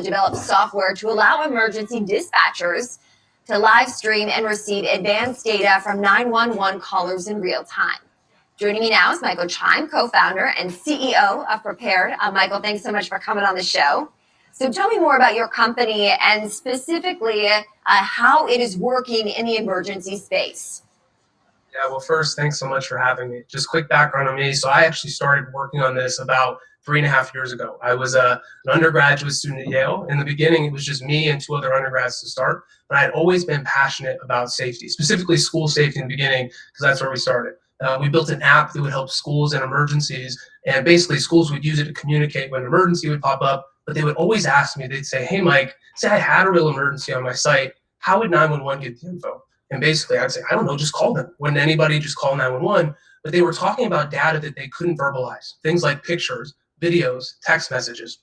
develop software to allow emergency dispatchers to live stream and receive advanced data from 911 callers in real time. Joining me now is Michael Chime, co-founder and CEO of Prepared. Michael, thanks so much for coming on the show. So tell me more about your company and specifically how it is working in the emergency space. Yeah, well, first, thanks so much for having me. Just quick background on me. So I actually started working on this about 3.5 years ago. I was an undergraduate student at Yale. In the beginning, it was just me and two other undergrads to start, but I had always been passionate about safety, specifically school safety in the beginning, because that's where we started. We built an app that would help schools in emergencies, and basically schools would use it to communicate when an emergency would pop up, but they would always ask me, they'd say, hey, Mike, say I had a real emergency on my site, how would 911 get the info? And basically, I'd say, I don't know, just call them. Wouldn't anybody just call 911? But they were talking about data that they couldn't verbalize, things like pictures, videos, text messages.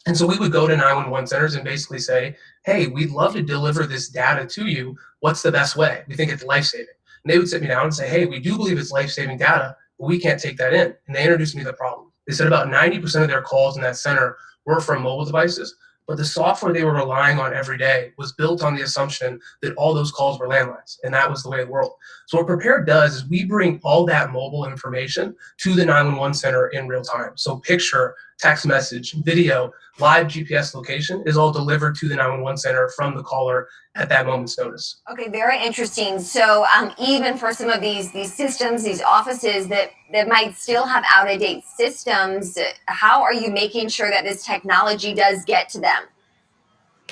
And so we would go to 911 centers and basically say, hey, we'd love to deliver this data to you. What's the best way? We think it's life-saving. And they would sit me down and say, hey, we do believe it's life-saving data, but we can't take that in. And they introduced me to the problem. They said about 90% of their calls in that center were from mobile devices, but the software they were relying on every day was built on the assumption that all those calls were landlines, and that was the way it worked. So what Prepared does is we bring all that mobile information to the 911 center in real time. So picture, text message, video, live GPS location is all delivered to the 911 center from the caller at that moment's notice. Okay, very interesting. So even for some of these systems, these offices that might still have out-of-date systems, how are you making sure that this technology does get to them?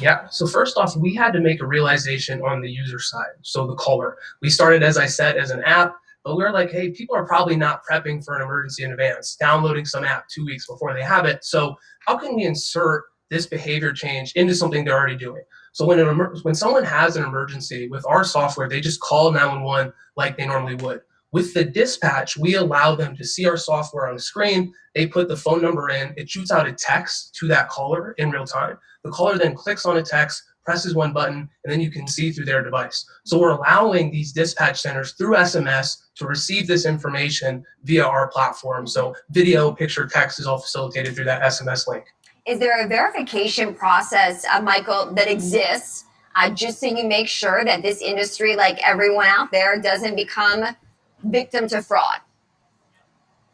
Yeah. So first off, we had to make a realization on the user side. So the caller. We started, as I said, as an app, but we were like, hey, people are probably not prepping for an emergency in advance, downloading some app 2 weeks before they have it. So how can we insert this behavior change into something they're already doing? So when someone has an emergency with our software, they just call 911 like they normally would. With the dispatch, we allow them to see our software on the screen. They put the phone number in. It shoots out a text to that caller in real time. The caller then clicks on a text, presses one button, and then you can see through their device. So we're allowing these dispatch centers through SMS to receive this information via our platform. So video, picture, text is all facilitated through that SMS link. Is there a verification process, Michael, that exists just so you make sure that this industry, like everyone out there, doesn't become victim to fraud?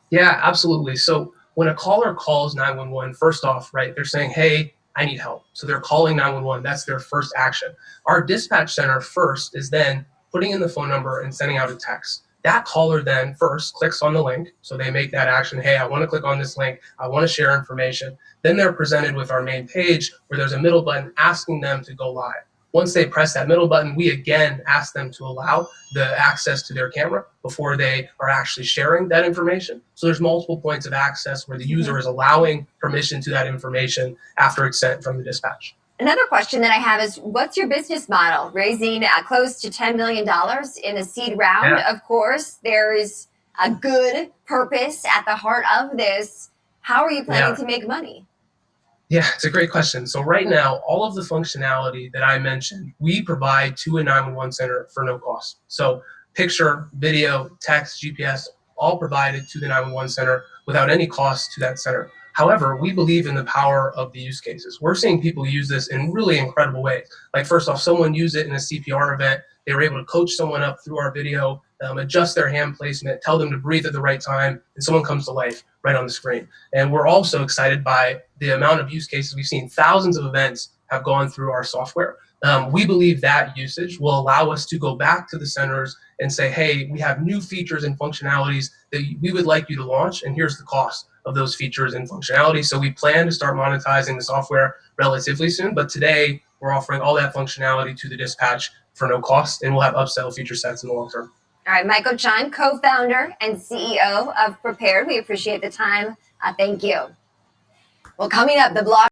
Yeah, absolutely. So when a caller calls 911, first off, right, they're saying, hey, I need help. So they're calling 911. That's their first action. Our dispatch center first is then putting in the phone number and sending out a text. That caller then first clicks on the link. So they make that action. Hey, I want to click on this link. I want to share information. Then they're presented with our main page where there's a middle button asking them to go live. Once they press that middle button, we again ask them to allow the access to their camera before they are actually sharing that information. So there's multiple points of access where the user is allowing permission to that information after it's sent from the dispatch. Another question that I have is, what's your business model? Raising close to $10 million in a seed round. Yeah. Of course, there is a good purpose at the heart of this. How are you planning to make money? Yeah, it's a great question. So right now, all of the functionality that I mentioned, we provide to a 911 center for no cost. So picture, video, text, GPS, all provided to the 911 center without any cost to that center. However, we believe in the power of the use cases. We're seeing people use this in really incredible ways. Like first off, someone used it in a CPR event. They were able to coach someone up through our video, adjust their hand placement, tell them to breathe at the right time, and someone comes to life right on the screen. And we're also excited by the amount of use cases we've seen. Thousands of events have gone through our software. We believe that usage will allow us to go back to the centers and say, hey, we have new features and functionalities that we would like you to launch, and here's the cost of those features and functionality. So we plan to start monetizing the software relatively soon, but today we're offering all that functionality to the dispatch for no cost, and we'll have upsell feature sets in the long term. All right, Michael Chime, co-founder and CEO of Prepared. We appreciate the time. Thank you. Well, coming up, the blog